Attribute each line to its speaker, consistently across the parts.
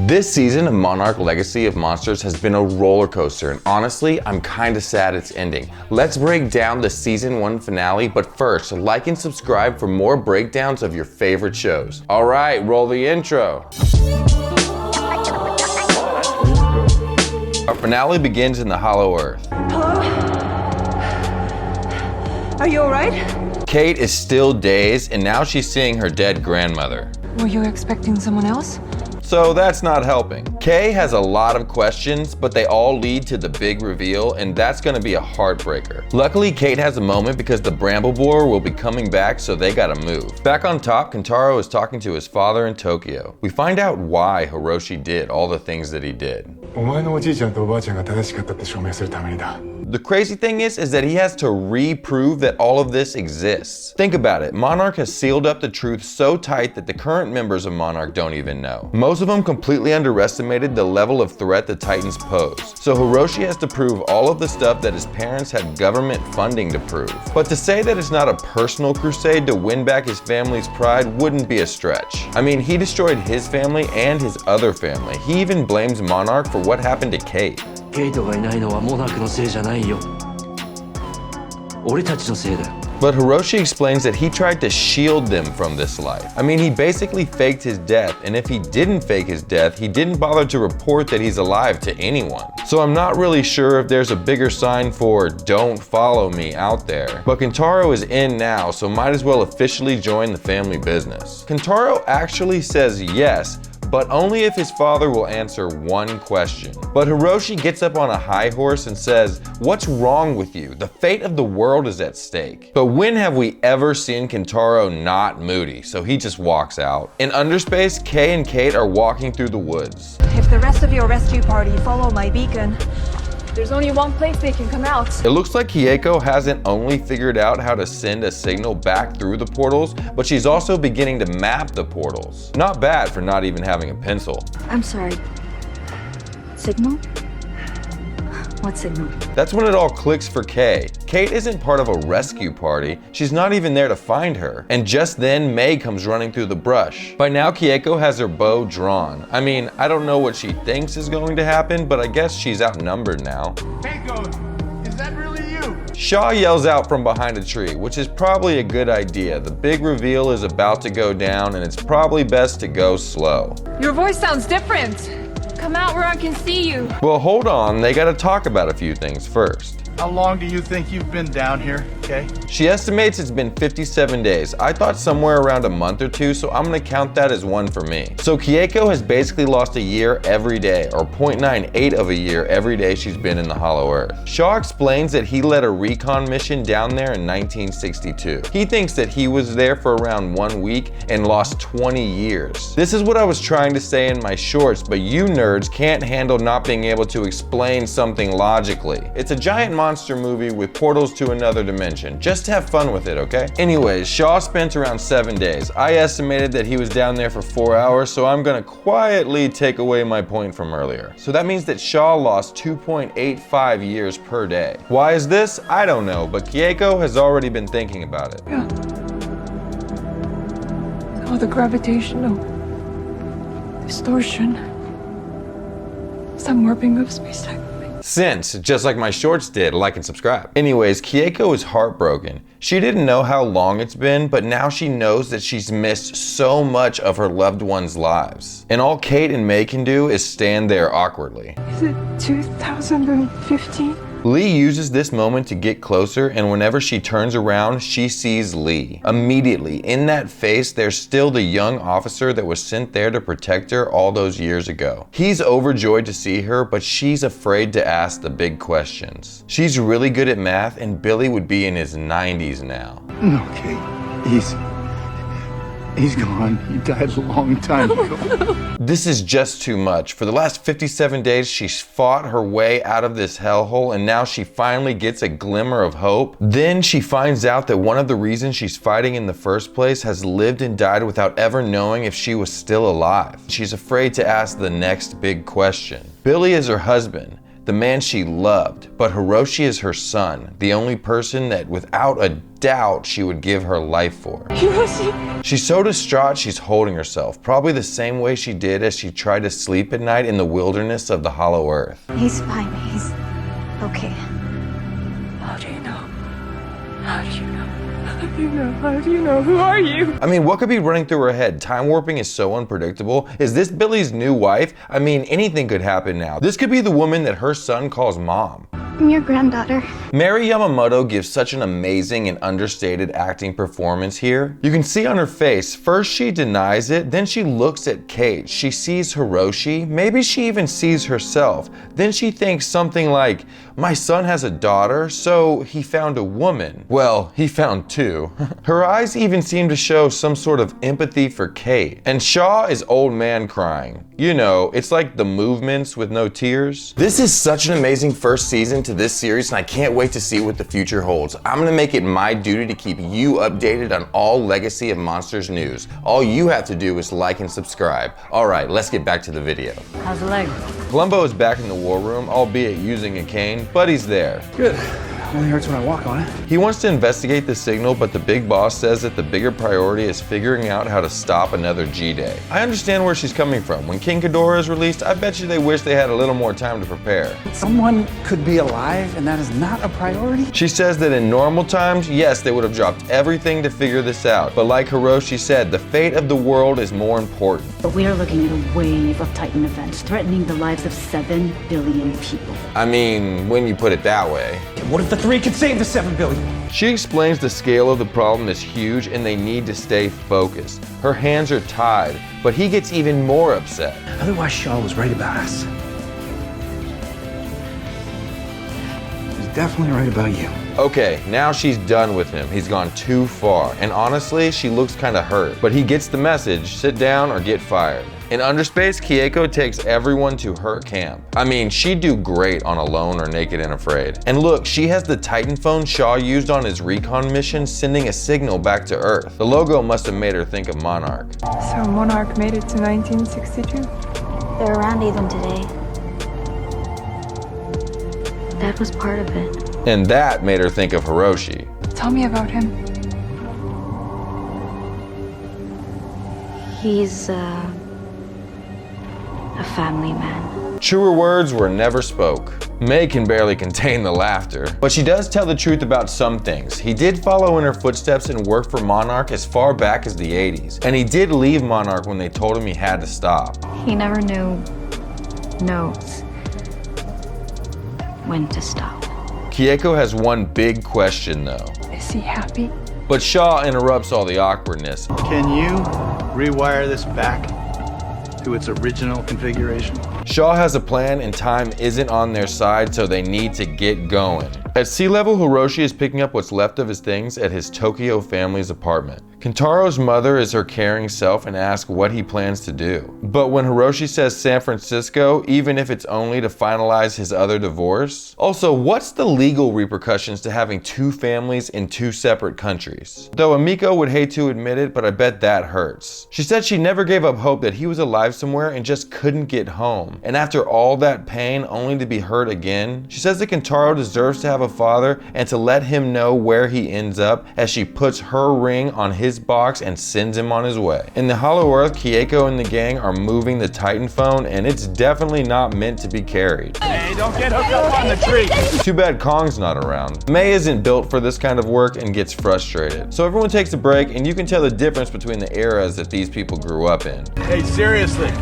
Speaker 1: This season of Monarch Legacy of Monsters has been a roller coaster, and honestly, I'm kinda sad it's ending. Let's break down the season 1 finale, but first, like and subscribe for more breakdowns of your favorite shows. All right, roll the intro. Our finale begins in the Hollow Earth.
Speaker 2: Hello? Are you alright?
Speaker 1: Kate is still dazed, and now she's seeing her dead grandmother.
Speaker 2: Were you expecting someone else?
Speaker 1: So that's not helping. Kay has a lot of questions, but they all lead to the big reveal, and that's gonna be a heartbreaker. Luckily, Kate has a moment because the Bramble Boar will be coming back, so they gotta move. Back on top, Kentaro is talking to his father in Tokyo. We find out why Hiroshi did all the things that he did. The crazy thing is that he has to reprove that all of this exists. Think about it, Monarch has sealed up the truth so tight that the current members of Monarch don't even know. Most of them completely underestimated the level of threat the Titans pose. So Hiroshi has to prove all of the stuff that his parents had government funding to prove. But to say that it's not a personal crusade to win back his family's pride wouldn't be a stretch. I mean, he destroyed his family and his other family. He even blames Monarch for what happened to Kate.
Speaker 3: ケイトがいないのはモナークのせいじゃないよ。俺たちのせいだよ。
Speaker 1: But Hiroshi explains that he tried to shield them from this life. I mean, he basically faked his death, and if he didn't fake his death, he didn't bother to report that he's alive to anyone. So I'm not really sure if there's a bigger sign for "don't follow me" out there. But Kentaro is in now, so might as well officially join the family business. Kentaro actually says yes, but only if his father will answer one question. But Hiroshi gets up on a high horse and says, "What's wrong with you? The fate of the world is at stake." But when have we ever seen Kentaro not moody? So he just walks out. In Underspace, Kay and Kate are walking through the woods.
Speaker 2: If the rest of your rescue party follow my beacon, there's only one place they can come out.
Speaker 1: It looks like Hiyeko hasn't only figured out how to send a signal back through the portals, but she's also beginning to map the portals. Not bad for not even having a pencil.
Speaker 4: I'm sorry. Signal? What signal?
Speaker 1: That's when it all clicks for Kay. Kate isn't part of a rescue party. She's not even there to find her. And just then, May comes running through the brush. By now, Hiyeko has her bow drawn. I mean, I don't know what she thinks is going to happen, but I guess she's outnumbered now.
Speaker 5: Keiko, is that really you?
Speaker 1: Shaw yells out from behind a tree, which is probably a good idea. The big reveal is about to go down, and it's probably best to go slow.
Speaker 2: Your voice sounds different. Come out where I can see you.
Speaker 1: Well, hold on, they gotta talk about a few things first.
Speaker 5: How long do you think you've been down here, Kay?
Speaker 1: She estimates it's been 57 days. I thought somewhere around a month or two, so I'm gonna count that as one for me. So Hiyeko has basically lost a year every day, or 0.98 of a year every day she's been in the Hollow Earth. Shaw explains that he led a recon mission down there in 1962. He thinks that he was there for around 1 week and lost 20 years. This is what I was trying to say in my shorts, but you nerds can't handle not being able to explain something logically. It's a giant monster movie with portals to another dimension. Just have fun with it, okay? Anyways, Shaw spent around 7 days. I estimated that he was down there for 4 hours, so I'm gonna quietly take away my point from earlier. So that means that Shaw lost 2.85 years per day. Why is this? I don't know, but Hiyeko has already been thinking about it.
Speaker 2: Yeah. Oh, the gravitational distortion. Some warping of space-time.
Speaker 1: Since, just like my shorts did, like and subscribe. Anyways, Hiyeko is heartbroken. She didn't know how long it's been, but now she knows that she's missed so much of her loved ones' lives. And all Kate and May can do is stand there awkwardly.
Speaker 2: Is it 2015?
Speaker 1: Lee uses this moment to get closer, and whenever she turns around, she sees Lee. Immediately, in that face, there's still the young officer that was sent there to protect her all those years ago. He's overjoyed to see her, but she's afraid to ask the big questions. She's really good at math, and Billy would be in his 90s now.
Speaker 5: No, Kate. He's gone. He died a long time ago.
Speaker 1: This is just too much. For the last 57 days, she's fought her way out of this hellhole, and now she finally gets a glimmer of hope. Then she finds out that one of the reasons she's fighting in the first place has lived and died without ever knowing if she was still alive. She's afraid to ask the next big question. Billy is her husband. the man she loved. But Hiroshi is her son, the only person that without a doubt she would give her life for.
Speaker 2: Hiroshi!
Speaker 1: She's so distraught she's holding herself, probably the same way she did as she tried to sleep at night in the wilderness of the Hollow Earth.
Speaker 4: He's fine. He's okay.
Speaker 2: How do you know? How do you know? How do you know? How do you know? Who are you?
Speaker 1: I mean, what could be running through her head? Time warping is so unpredictable. Is this Billy's new wife? I mean, anything could happen now. This could be the woman that her son calls mom.
Speaker 4: I'm your granddaughter.
Speaker 1: Mary Yamamoto gives such an amazing and understated acting performance here. You can see on her face, first she denies it, then she looks at Kate. She sees Hiroshi, maybe she even sees herself. Then she thinks something like, my son has a daughter, so he found a woman. Well, he found two. Her eyes even seem to show some sort of empathy for Kate. And Shaw is old man crying. You know, it's like the Movements with no tears. This is such an amazing first season to this series, and I can't wait to see what the future holds. I'm gonna make it my duty to keep you updated on all Legacy of Monsters news. All you have to do is like and subscribe. All right, let's get back to the video.
Speaker 6: How's the leg?
Speaker 1: Columbo is back in the war room, albeit using a cane, but he's there.
Speaker 7: Good. Only hurts when I walk on it.
Speaker 1: He wants to investigate the signal, but the big boss says that the bigger priority is figuring out how to stop another G-Day. I understand where she's coming from. When King Ghidorah is released, I bet you they wish they had a little more time to prepare.
Speaker 7: Someone could be alive and that is not a priority?
Speaker 1: She says that in normal times, yes, they would have dropped everything to figure this out. But like Hiroshi said, the fate of the world is more important.
Speaker 6: But we are looking at a wave of Titan events threatening the lives of 7 billion people.
Speaker 1: I mean, when you put it that way.
Speaker 7: What if the 3 could save the 7 billion?
Speaker 1: She explains the scale of the problem is huge and they need to stay focused. Her hands are tied, but he gets even more upset.
Speaker 7: Otherwise, Shaw was right about us. He's definitely right about you.
Speaker 1: Okay, now she's done with him. He's gone too far. And honestly, she looks kind of hurt. But he gets the message, sit down or get fired. In Underspace, Kayako takes everyone to her camp. I mean, she'd do great on Alone or Naked and Afraid. And look, she has the Titan phone Shaw used on his recon mission, sending a signal back to Earth. The logo must have made her think of Monarch.
Speaker 2: So Monarch made it to 1962?
Speaker 4: They're around even today. That was part of it.
Speaker 1: And that made her think of Hiroshi.
Speaker 2: Tell me about him.
Speaker 4: He's a family man.
Speaker 1: Truer words were never spoke. May can barely contain the laughter, but she does tell the truth about some things. He did follow in her footsteps and work for Monarch as far back as the 80s. And he did leave Monarch when they told him he had to stop.
Speaker 4: He never knows when to stop.
Speaker 1: Kayako has one big question though.
Speaker 2: Is he happy?
Speaker 1: But Shaw interrupts all the awkwardness.
Speaker 5: Can you rewire this back to its original configuration?
Speaker 1: Shaw has a plan and time isn't on their side, so they need to get going. At sea level, Hiroshi is picking up what's left of his things at his Tokyo family's apartment. Kentaro's mother is her caring self and asks what he plans to do. But when Hiroshi says San Francisco, even if it's only to finalize his other divorce. Also, what's the legal repercussions to having 2 families in 2 separate countries? Though Amiko would hate to admit it, but I bet that hurts. She said she never gave up hope that he was alive somewhere and just couldn't get home. And after all that pain, only to be hurt again. She says that Kentaro deserves to have a father and to let him know where he ends up as she puts her ring on his box and sends him on his way. In the Hollow Earth, Kayako and the gang are moving the Titan phone and it's definitely not meant to be carried.
Speaker 5: Hey, don't get hooked up on the tree.
Speaker 1: Too bad Kong's not around. May isn't built for this kind of work and gets frustrated. So everyone takes a break and you can tell the difference between the eras that these people grew up in.
Speaker 5: Hey, seriously.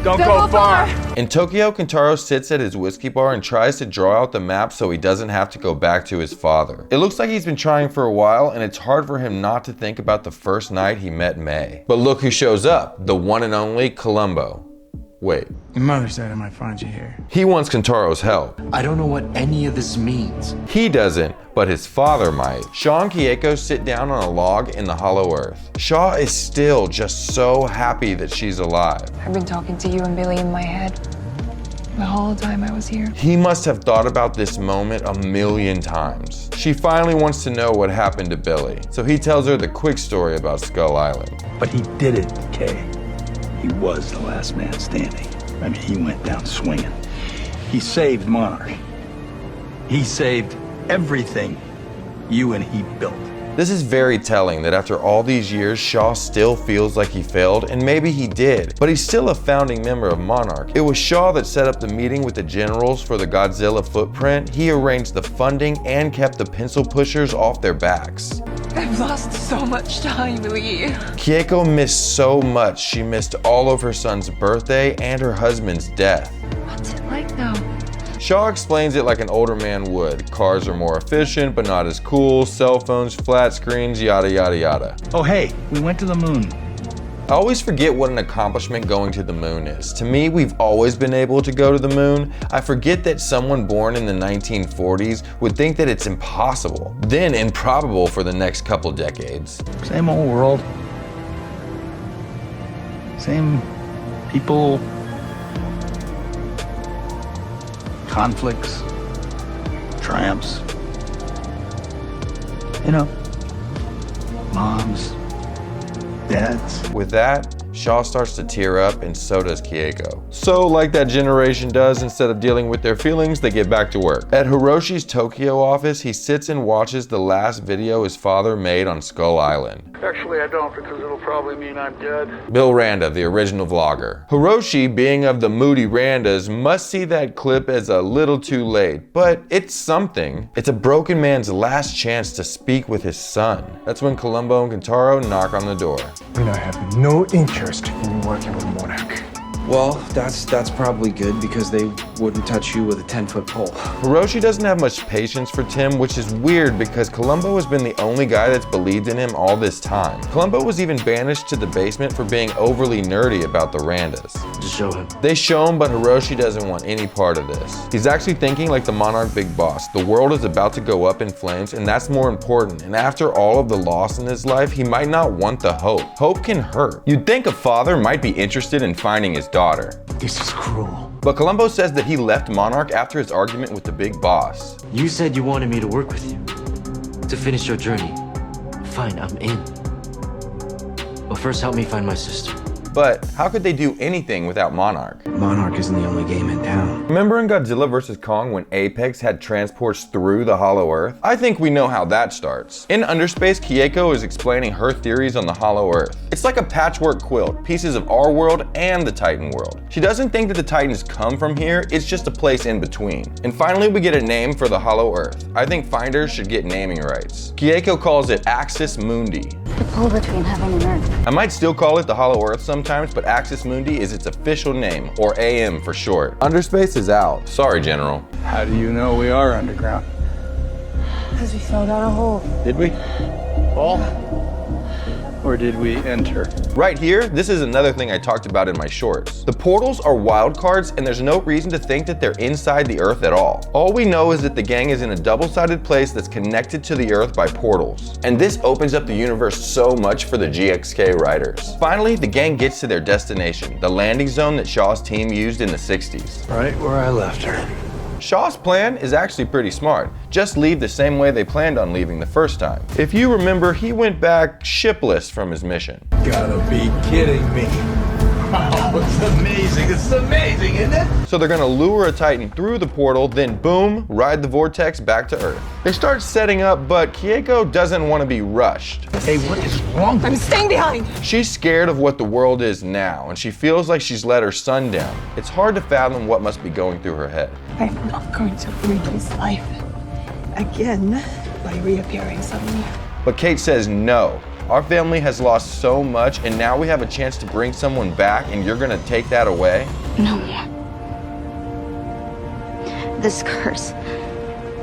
Speaker 5: Don't go far.
Speaker 1: In Tokyo, Kentaro sits at his whiskey bar and tries to draw out the map so he doesn't have to go back to his father. It looks like he's been trying for a while and it's hard for him not to think about the first night he met May. But look who shows up, the one and only Columbo. Wait.
Speaker 7: Your mother said I might find you here.
Speaker 1: He wants Kentaro's help.
Speaker 3: I don't know what any of this means.
Speaker 1: He doesn't, but his father might. Shaw and Kayako sit down on a log in the Hollow Earth. Shaw is still just so happy that she's alive.
Speaker 2: I've been talking to you and Billy in my head the whole time I was here.
Speaker 1: He must have thought about this moment a million times. She finally wants to know what happened to Billy, so he tells her the quick story about Skull Island.
Speaker 5: But he did it, Kay. He was the last man standing. I mean, he went down swinging. He saved Monarch. He saved everything you and he built.
Speaker 1: This is very telling that after all these years, Shaw still feels like he failed, and maybe he did, but he's still a founding member of Monarch. It was Shaw that set up the meeting with the generals for the Godzilla footprint. He arranged the funding and kept the pencil pushers off their backs.
Speaker 2: I've lost so much time, Lee.
Speaker 1: Kieiko missed so much. She missed all of her son's birthday and her husband's death.
Speaker 2: What's it like now?
Speaker 1: Shaw explains it like an older man would. Cars are more efficient, but not as cool. Cell phones, flat screens, yada, yada, yada.
Speaker 5: Oh, hey, we went to the moon.
Speaker 1: I always forget what an accomplishment going to the moon is. To me, we've always been able to go to the moon. I forget that someone born in the 1940s would think that it's impossible, then improbable for the next couple decades.
Speaker 5: Same old world. Same people. Conflicts. Triumphs. You know. Moms. Dads.
Speaker 1: With that, Shaw starts to tear up, and so does Kieiko. So, like that generation does, instead of dealing with their feelings, they get back to work. At Hiroshi's Tokyo office, he sits and watches the last video his father made on Skull Island.
Speaker 8: Actually, I don't, because it'll probably mean I'm dead.
Speaker 1: Bill Randa, the original vlogger. Hiroshi, being of the moody Randas, must see that clip as a little too late, but it's something. It's a broken man's last chance to speak with his son. That's when Columbo and Kentaro knock on the door.
Speaker 9: And I have no interest in working with Monarch.
Speaker 7: Well, that's probably good because they wouldn't touch you with a 10-foot pole.
Speaker 1: Hiroshi doesn't have much patience for Tim, which is weird because Columbo has been the only guy that's believed in him all this time. Columbo was even banished to the basement for being overly nerdy about the Randas.
Speaker 3: Just show him.
Speaker 1: They show him, but Hiroshi doesn't want any part of this. He's actually thinking like the Monarch big boss. The world is about to go up in flames, and that's more important. And after all of the loss in his life, he might not want the hope. Hope can hurt. You'd think a father might be interested in finding his daughter.
Speaker 9: This is cruel.
Speaker 1: But Columbo says that he left Monarch after his argument with the big boss.
Speaker 3: You said you wanted me to work with you, to finish your journey. Fine, I'm in. But first help me find my sister.
Speaker 1: But how could they do anything without Monarch?
Speaker 7: Monarch isn't the only game in town.
Speaker 1: Remember in Godzilla vs. Kong when Apex had transports through the Hollow Earth? I think we know how that starts. In Underspace, Kieiko is explaining her theories on the Hollow Earth. It's like a patchwork quilt, pieces of our world and the Titan world. She doesn't think that the Titans come from here, it's just a place in between. And finally, we get a name for the Hollow Earth. I think finders should get naming rights. Kieiko calls it Axis Mundi.
Speaker 4: The pull between heaven and earth.
Speaker 1: I might still call it the Hollow Earth sometimes, but Axis Mundi is its official name, or AM for short. Underspace is out. Sorry, General.
Speaker 5: How do you know we are underground?
Speaker 2: Because we fell down a hole.
Speaker 5: Did we? Fall? Or did we enter?
Speaker 1: Right here, this is another thing I talked about in my shorts. The portals are wild cards, and there's no reason to think that they're inside the Earth at all. All we know is that the gang is in a double-sided place that's connected to the Earth by portals. And this opens up the universe so much for the GXK writers. Finally, the gang gets to their destination, the landing zone that Shaw's team used in the 60s.
Speaker 5: Right where I left her.
Speaker 1: Shaw's plan is actually pretty smart. Just leave the same way they planned on leaving the first time. If you remember, he went back shipless from his mission.
Speaker 5: Gotta be kidding me. Oh, it's amazing. It's amazing, isn't it?
Speaker 1: So they're gonna lure a Titan through the portal, then boom, ride the vortex back to Earth. They start setting up, but Kieiko doesn't want to be rushed.
Speaker 5: Hey, what is wrong?
Speaker 2: I'm staying behind.
Speaker 1: She's scared of what the world is now, and she feels like she's let her son down. It's hard to fathom what must be going through her head.
Speaker 2: I'm not going to breathe his life again by reappearing suddenly.
Speaker 1: But Kate says no. Our family has lost so much, and now we have a chance to bring someone back, and you're gonna take that away?
Speaker 4: No more. This curse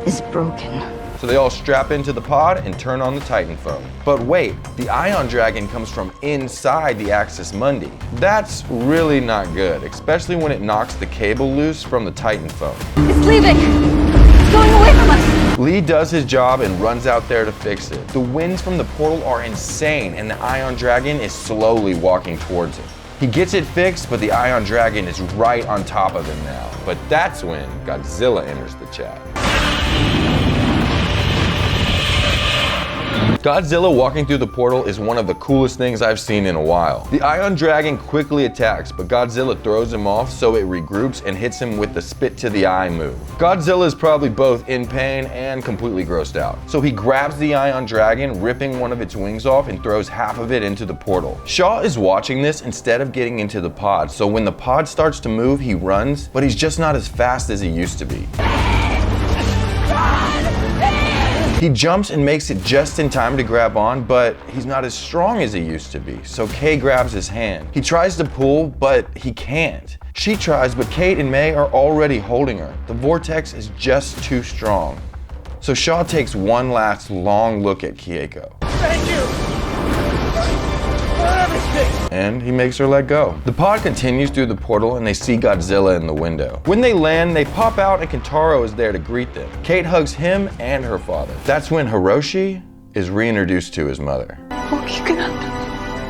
Speaker 4: is broken.
Speaker 1: So they all strap into the pod and turn on the Titan phone. But wait, the Ion Dragon comes from inside the Axis Mundi. That's really not good, especially when it knocks the cable loose from the Titan phone.
Speaker 2: It's leaving. It's going away from us.
Speaker 1: Lee does his job and runs out there to fix it. The winds from the portal are insane, and the Ion Dragon is slowly walking towards it. He gets it fixed, but the Ion Dragon is right on top of him now. But that's when Godzilla enters the chat. Godzilla walking through the portal is one of the coolest things I've seen in a while. The Ion Dragon quickly attacks, but Godzilla throws him off so it regroups and hits him with the spit to the eye move. Godzilla is probably both in pain and completely grossed out. So he grabs the Ion Dragon, ripping one of its wings off and throws half of it into the portal. Shaw is watching this instead of getting into the pod, so when the pod starts to move, he runs, but he's just not as fast as he used to be. He jumps and makes it just in time to grab on, but he's not as strong as he used to be, so Kay grabs his hand. He tries to pull, but he can't. She tries, but Kate and May are already holding her. The vortex is just too strong. So Shaw takes one last long look at Kayako.
Speaker 8: Thank you!
Speaker 1: And he makes her let go. The pod continues through the portal and they see Godzilla in the window. When they land, they pop out and Kentaro is there to greet them. Kate hugs him and her father. That's when Hiroshi is reintroduced to his mother.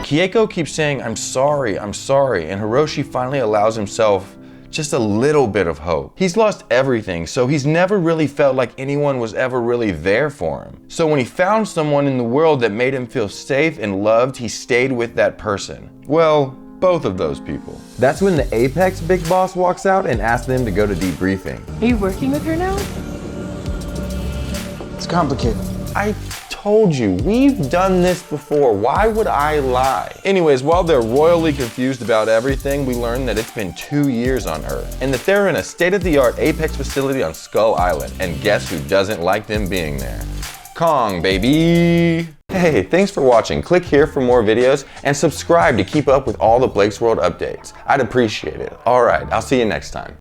Speaker 1: Kayako keeps saying, I'm sorry, and Hiroshi finally allows himself just a little bit of hope. He's lost everything, so he's never really felt like anyone was ever really there for him. So when he found someone in the world that made him feel safe and loved, he stayed with that person. Well, both of those people. That's when the Apex big boss walks out and asks them to go to debriefing.
Speaker 2: Are you working with her now?
Speaker 7: It's complicated.
Speaker 1: I told you, we've done this before. Why would I lie? Anyways, while they're royally confused about everything, we learn that it's been 2 years on Earth and that they're in a state-of-the-art Apex facility on Skull Island. And guess who doesn't like them being there? Kong, baby. Hey, thanks for watching. Click here for more videos and subscribe to keep up with all the Blake's World updates. I'd appreciate it. All right, I'll see you next time.